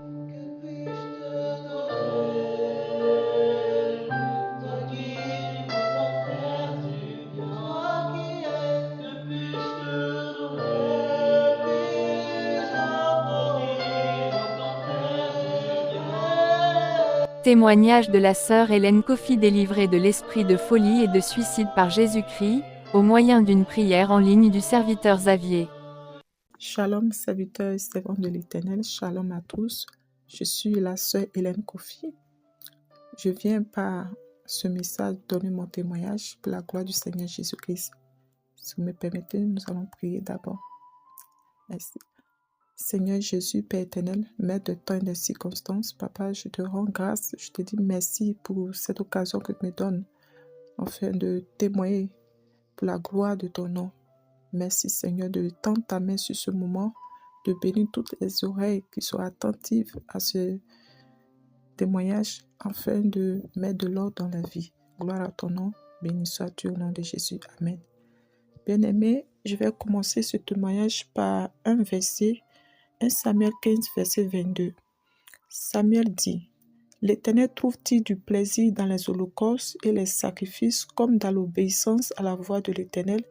Que puis-je te donner, toi qui m'as offert du bien, toi qui es, que puis-je te donner, puis-je offrir t'offrir du bien. Témoignage de la sœur Hélène Coffey délivrée de l'esprit de folie et de suicide par Jésus-Christ, au moyen d'une prière en ligne du serviteur Xavier. Shalom, serviteurs et servantes de l'Éternel, shalom à tous. Je suis la sœur Hélène Kofi. Je viens par ce message donner mon témoignage pour la gloire du Seigneur Jésus-Christ. Si vous me permettez, nous allons prier d'abord. Merci. Seigneur Jésus, Père éternel, Maître de temps et des circonstances, Papa, je te rends grâce, je te dis merci pour cette occasion que tu me donnes, afin de témoigner pour la gloire de ton nom. Merci Seigneur de tendre ta main sur ce moment, de bénir toutes les oreilles qui sont attentives à ce témoignage afin de mettre de l'ordre dans la vie. Gloire à ton nom, béni sois-tu au nom de Jésus. Amen. Bien-aimés, je vais commencer ce témoignage par un verset, 1 Samuel 15, verset 22. Samuel dit, l'Éternel trouve-t-il du plaisir dans les holocaustes et les sacrifices comme dans l'obéissance à la voix de l'Éternel?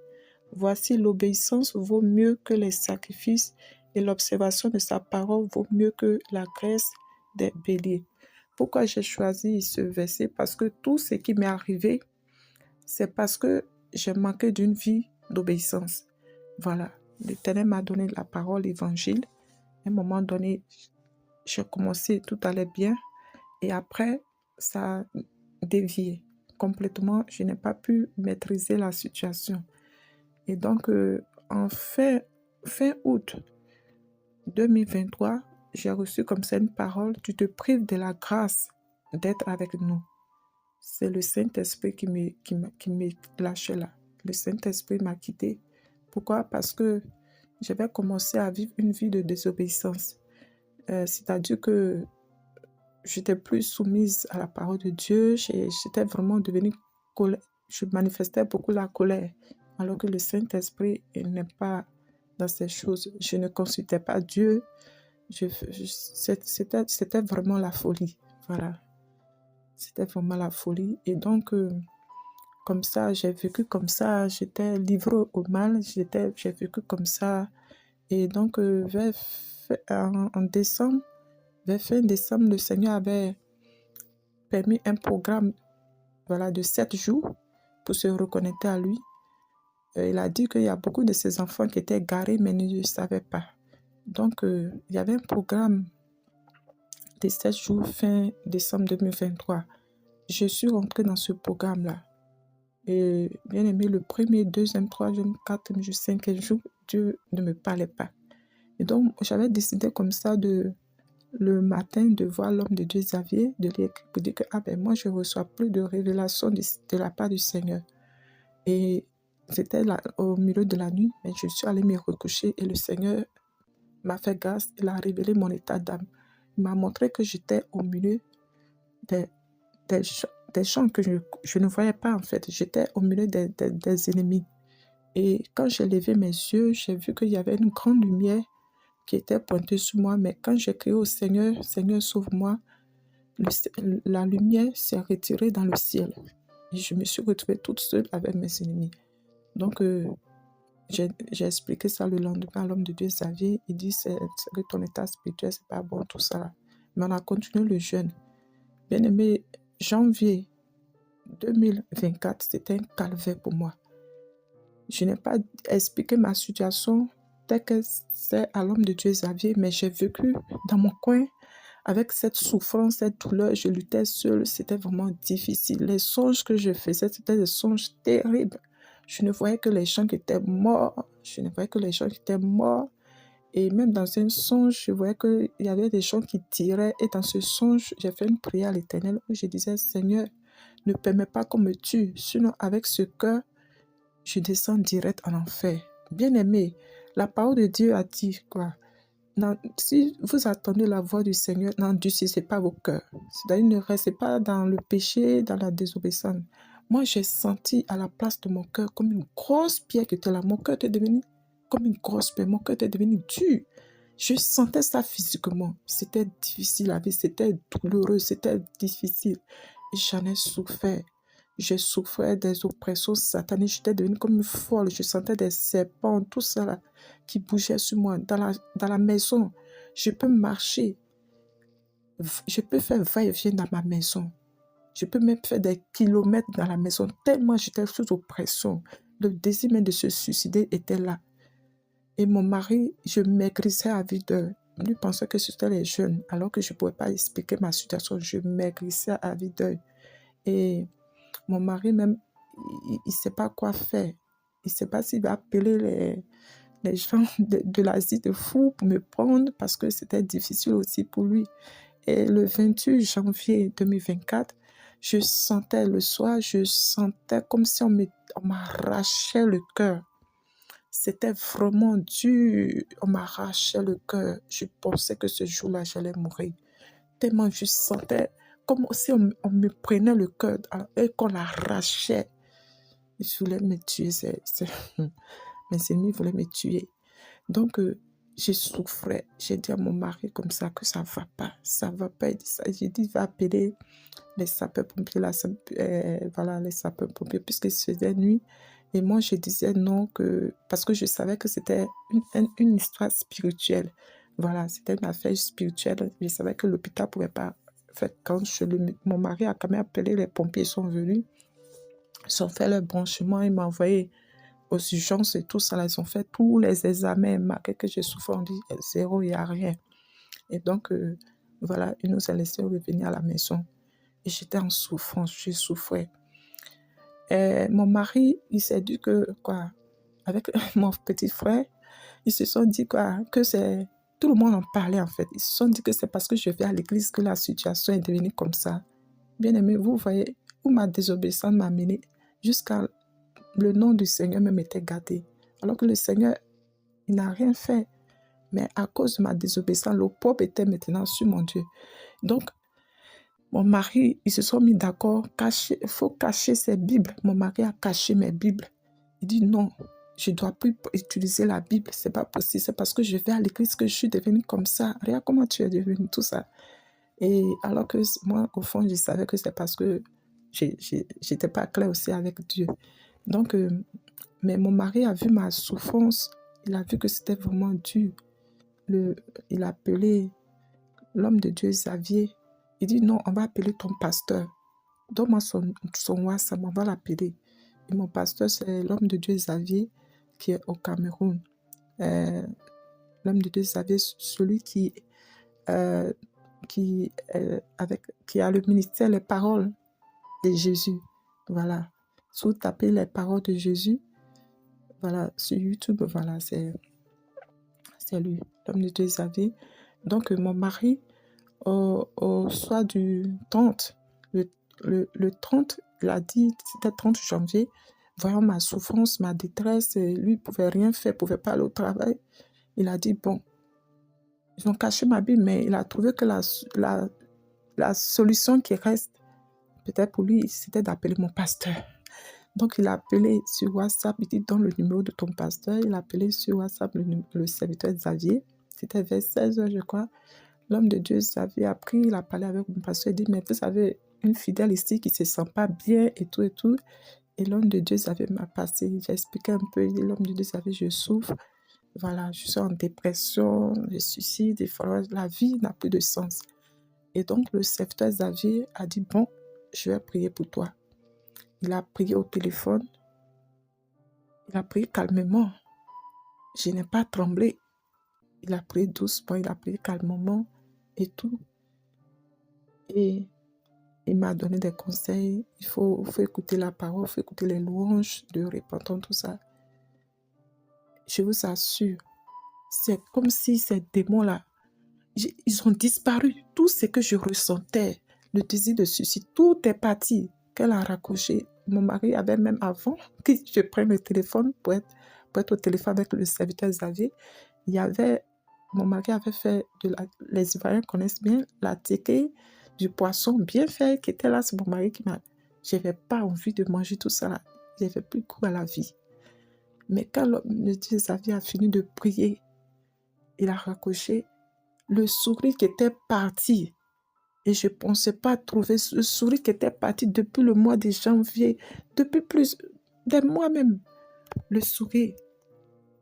Voici, l'obéissance vaut mieux que les sacrifices et l'observation de sa parole vaut mieux que la graisse des béliers. Pourquoi j'ai choisi ce verset? Parce que tout ce qui m'est arrivé, c'est parce que j'ai manqué d'une vie d'obéissance. Voilà, l'Éternel m'a donné la parole, l'évangile. À un moment donné, j'ai commencé, tout allait bien. Et après, ça a dévié complètement. Je n'ai pas pu maîtriser la situation. Et donc, en fin août 2023, j'ai reçu comme ça une parole, tu te prives de la grâce d'être avec nous. C'est le Saint-Esprit qui me lâché là. Le Saint-Esprit m'a quitté. Pourquoi? Parce que j'avais commencé à vivre une vie de désobéissance. C'est-à-dire que j'étais plus soumise à la parole de Dieu. J'étais vraiment devenue colère. Je manifestais beaucoup la colère. Alors que le Saint-Esprit n'est pas dans ces choses. Je ne consultais pas Dieu. C'était vraiment la folie. Voilà. C'était vraiment la folie. Et donc, comme ça, j'ai vécu comme ça. J'étais livrée au mal. J'ai vécu comme ça. Et donc, en décembre, vers fin décembre, le Seigneur avait permis un programme de 7 jours pour se reconnecter à lui. Il a dit qu'il y a beaucoup de ses enfants qui étaient garés, mais ne le savaient pas. Donc, il y avait un programme de 7 jours fin décembre 2023. Je suis rentrée dans ce programme-là. Et bien aimé, le premier, deuxième, troisième, quatrième, cinquième jour, Dieu ne me parlait pas. Et donc, j'avais décidé comme ça le matin de voir l'homme de Dieu Xavier, de lui écrire pour dire que moi, je ne reçois plus de révélation de la part du Seigneur. Et c'était au milieu de la nuit, mais je suis allée me recoucher et le Seigneur m'a fait grâce, il a révélé mon état d'âme. Il m'a montré que j'étais au milieu des gens que je ne voyais pas en fait. J'étais au milieu des ennemis. Et quand j'ai levé mes yeux, j'ai vu qu'il y avait une grande lumière qui était pointée sur moi. Mais quand j'ai crié au Seigneur, Seigneur, sauve-moi, la lumière s'est retirée dans le ciel. Et je me suis retrouvée toute seule avec mes ennemis. Donc, j'ai expliqué ça le lendemain à l'homme de Dieu Xavier. Il dit c'est que ton état spirituel, c'est pas bon, tout ça là. Mais on a continué le jeûne. Bien aimé, janvier 2024, c'était un calvaire pour moi. Je n'ai pas expliqué ma situation telle que c'est à l'homme de Dieu Xavier, mais j'ai vécu dans mon coin avec cette souffrance, cette douleur. Je luttais seule, c'était vraiment difficile. Les songes que je faisais, c'était des songes terribles. Je ne voyais que les gens qui étaient morts. Et même dans un songe, je voyais qu'il y avait des gens qui tiraient. Et dans ce songe, j'ai fait une prière à l'Éternel où je disais, Seigneur, ne permets pas qu'on me tue. Sinon, avec ce cœur, je descends direct en enfer. Bien-aimé, la parole de Dieu a dit quoi? Non, si vous attendez la voix du Seigneur, n'endurcissez pas vos cœurs. C'est-à-dire, ne restez pas dans le péché, dans la désobéissance. Moi, j'ai senti à la place de mon cœur comme une grosse pierre qui était là. Mon cœur était devenu comme une grosse pierre. Mon cœur était devenu dur. Je sentais ça physiquement. C'était difficile à vivre, c'était douloureux, c'était difficile. Et j'en ai souffert. Je souffrais des oppressions sataniques. J'étais devenue comme une folle. Je sentais des serpents, tout ça là, qui bougeait sur moi. Dans la maison, je peux marcher. Je peux faire va-et-vient dans ma maison. Je peux même faire des kilomètres dans la maison, tellement j'étais sous oppression. Le désir même de se suicider était là. Et mon mari, je maigrissais à vue d'œil. Lui pensait que c'était les jeunes, alors que je ne pouvais pas expliquer ma situation. Je maigrissais à vue d'œil. Et mon mari même, il ne sait pas quoi faire. Il ne sait pas s'il va appeler les gens de l'Asie de fou pour me prendre parce que c'était difficile aussi pour lui. Et le 28 janvier 2024, je sentais le soir, je sentais comme si on m'arrachait le cœur. C'était vraiment dur, on m'arrachait le cœur. Je pensais que ce jour-là, j'allais mourir. Tellement je sentais comme si on me prenait le cœur et qu'on l'arrachait. Ils voulaient me tuer. Mes ennemis voulaient me tuer. Donc, je souffrais. J'ai dit à mon mari comme ça que ça ne va pas. Ça ne va pas. J'ai dit, va appeler les sapeurs-pompiers, voilà, les sapeurs-pompiers, puisque c'était nuit. Et moi, je disais non, parce que je savais que c'était une histoire spirituelle. Voilà, c'était une affaire spirituelle. Je savais que l'hôpital ne pouvait pas. En fait, quand mon mari a quand même appelé, les pompiers sont venus, ils ont fait le branchement, ils m'ont envoyé aux urgences et tout ça. Ils ont fait tous les examens, marqué que je souffrais, on dit zéro, il n'y a rien. Et donc, voilà, ils nous ont laissé revenir à la maison. Et j'étais en souffrance, je souffrais. Et mon mari, il s'est dit que, avec mon petit frère, ils se sont dit, que c'est... Tout le monde en parlait, en fait. Ils se sont dit que c'est parce que je vais à l'église que la situation est devenue comme ça. Bien aimé, vous voyez où ma désobéissance m'a mené jusqu'à le nom du Seigneur même était gâté. Alors que le Seigneur, il n'a rien fait. Mais à cause de ma désobéissance, l'opprobre était maintenant sur mon Dieu. Donc, mon mari, ils se sont mis d'accord, il faut cacher ses Bibles. Mon mari a caché mes Bibles. Il dit non, je ne dois plus utiliser la Bible, c'est pas possible. C'est parce que je vais à l'église que je suis devenue comme ça. Regarde comment tu es devenue, tout ça. Et alors que moi, au fond, je savais que c'est parce que je n'étais pas claire aussi avec Dieu. Donc, mais mon mari a vu ma souffrance. Il a vu que c'était vraiment dur. Il a appelé l'homme de Dieu, Xavier. Il dit non, on va appeler ton pasteur. Donne-moi son WhatsApp, on va l'appeler. Et mon pasteur, c'est l'homme de Dieu, Xavier, qui est au Cameroun. L'homme de Dieu, Xavier, celui qui a le ministère, les paroles de Jésus. Voilà. Si vous tapez les paroles de Jésus, voilà, sur YouTube, voilà, c'est lui, l'homme de Dieu, Xavier. Donc, mon mari, au soir du 30, le 30, il a dit, c'était 30 janvier, voyant ma souffrance, ma détresse, lui, il ne pouvait rien faire, il ne pouvait pas aller au travail. Il a dit, bon, ils ont caché ma Bible, mais il a trouvé que la solution qui reste, peut-être pour lui, c'était d'appeler mon pasteur. Donc, il a appelé sur WhatsApp, il dit, donne le numéro de ton pasteur. Il a appelé sur WhatsApp le serviteur Xavier. C'était vers 16h, je crois. L'homme de Dieu, Xavier, a pris, il a parlé avec mon pasteur, il dit, mais vous avez une fidèle ici qui ne se sent pas bien et tout et tout. Et l'homme de Dieu, Xavier, m'a passé. J'ai expliqué un peu, il dit, l'homme de Dieu, Xavier, je souffre. Voilà, je suis en dépression, je suicide, la vie n'a plus de sens. Et donc, le serviteur Xavier a dit, bon, je vais prier pour toi. Il a prié au téléphone. Il a prié calmement. Je n'ai pas tremblé. Il a prié doucement, il a prié calmement et tout. Et il m'a donné des conseils. Il faut écouter la parole, il faut écouter les louanges de repentance, tout ça. Je vous assure, c'est comme si ces démons-là, ils ont disparu. Tout ce que je ressentais, le désir de suicide, tout est parti. Qu'elle a raccroché. Mon mari avait même avant que je prenne le téléphone pour être au téléphone avec le serviteur Xavier, mon mari avait fait, les Ivoiriens connaissent bien, la téquée du poisson bien fait qui était là. C'est mon mari qui m'a... Je n'avais pas envie de manger tout ça là. Je n'avais plus goût à la vie. Mais quand le Dieu Xavier a fini de prier, il a raccroché. Le sourire qui était parti. Et je ne pensais pas trouver ce sourire qui était parti depuis le mois de janvier, depuis plus des mois même. Le sourire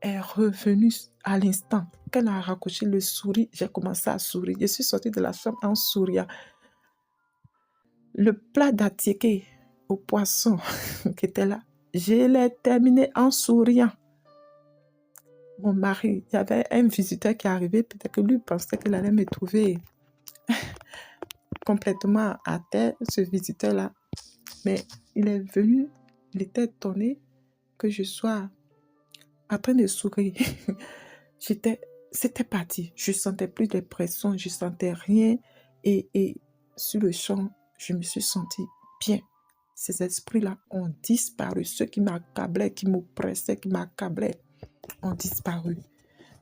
est revenu à l'instant. Quand elle a raccroché le sourire, j'ai commencé à sourire. Je suis sortie de la chambre en souriant. Le plat d'attiéké au poisson qui était là, je l'ai terminé en souriant. Mon mari, il y avait un visiteur qui est arrivé, peut-être que lui pensait qu'il allait me trouver complètement à terre, ce visiteur-là. Mais il est venu, il était étonné que je sois en train de sourire. C'était parti. Je ne sentais plus de pression, je ne sentais rien. Et sur le champ, je me suis sentie bien. Ces esprits-là ont disparu. Ceux qui m'accablaient, qui m'oppressaient, qui m'accablaient, ont disparu.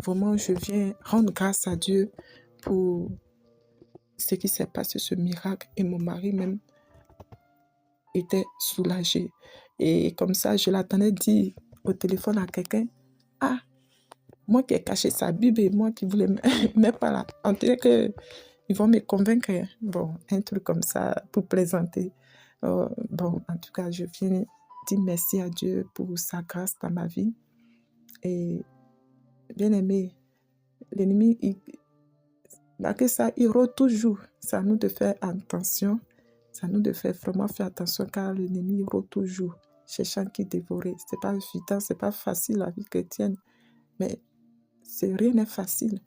Vraiment, je viens rendre grâce à Dieu pour ce qui s'est passé, ce miracle. Et mon mari même était soulagé. Et comme ça, je l'attendais dire au téléphone à quelqu'un, « Ah, moi qui ai caché sa Bible et moi qui voulais mettre par là. On dirait qu'ils vont me convaincre. » Bon, un truc comme ça pour plaisanter. Bon, en tout cas, je viens dire merci à Dieu pour sa grâce dans ma vie. Et bien aimé, l'ennemi, malgré ça, il rôde toujours. C'est à nous de faire attention. C'est à nous de faire vraiment faire attention car l'ennemi rôde toujours, cherchant qui dévorer. C'est pas évident, c'est pas facile la vie chrétienne. Mais rien n'est facile.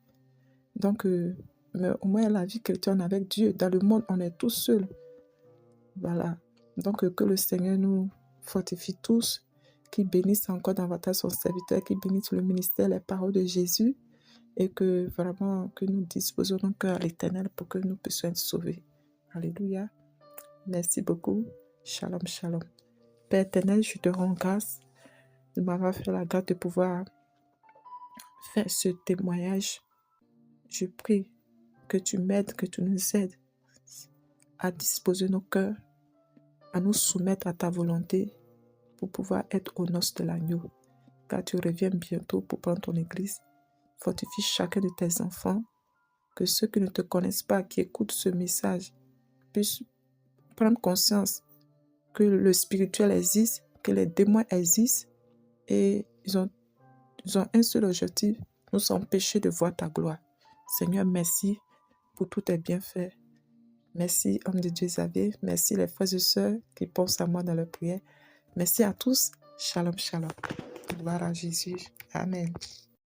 Donc, mais au moins la vie chrétienne avec Dieu, dans le monde, on est tous seuls. Voilà. Donc, que le Seigneur nous fortifie tous, qu'il bénisse encore davantage son serviteur, qu'il bénisse le ministère, les paroles de Jésus, et que vraiment, que nous disposons nos cœurs à l'Éternel pour que nous puissions être sauvés. Alléluia. Merci beaucoup. Shalom, shalom. Père éternel, je te rends grâce de m'avoir fait la grâce de pouvoir faire ce témoignage. Je prie que tu m'aides, que tu nous aides à disposer nos cœurs, à nous soumettre à ta volonté pour pouvoir être aux noces de l'agneau. Car tu reviens bientôt pour prendre ton église. Fortifie chacun de tes enfants, que ceux qui ne te connaissent pas, qui écoutent ce message, puissent prendre conscience que le spirituel existe, que les démons existent et ils ont un seul objectif, nous empêcher de voir ta gloire. Seigneur, merci pour tous tes bienfaits. Merci, homme de Dieu Xavier. Merci les frères et sœurs qui pensent à moi dans leur prière. Merci à tous. Shalom, shalom. Gloire à Jésus. Amen.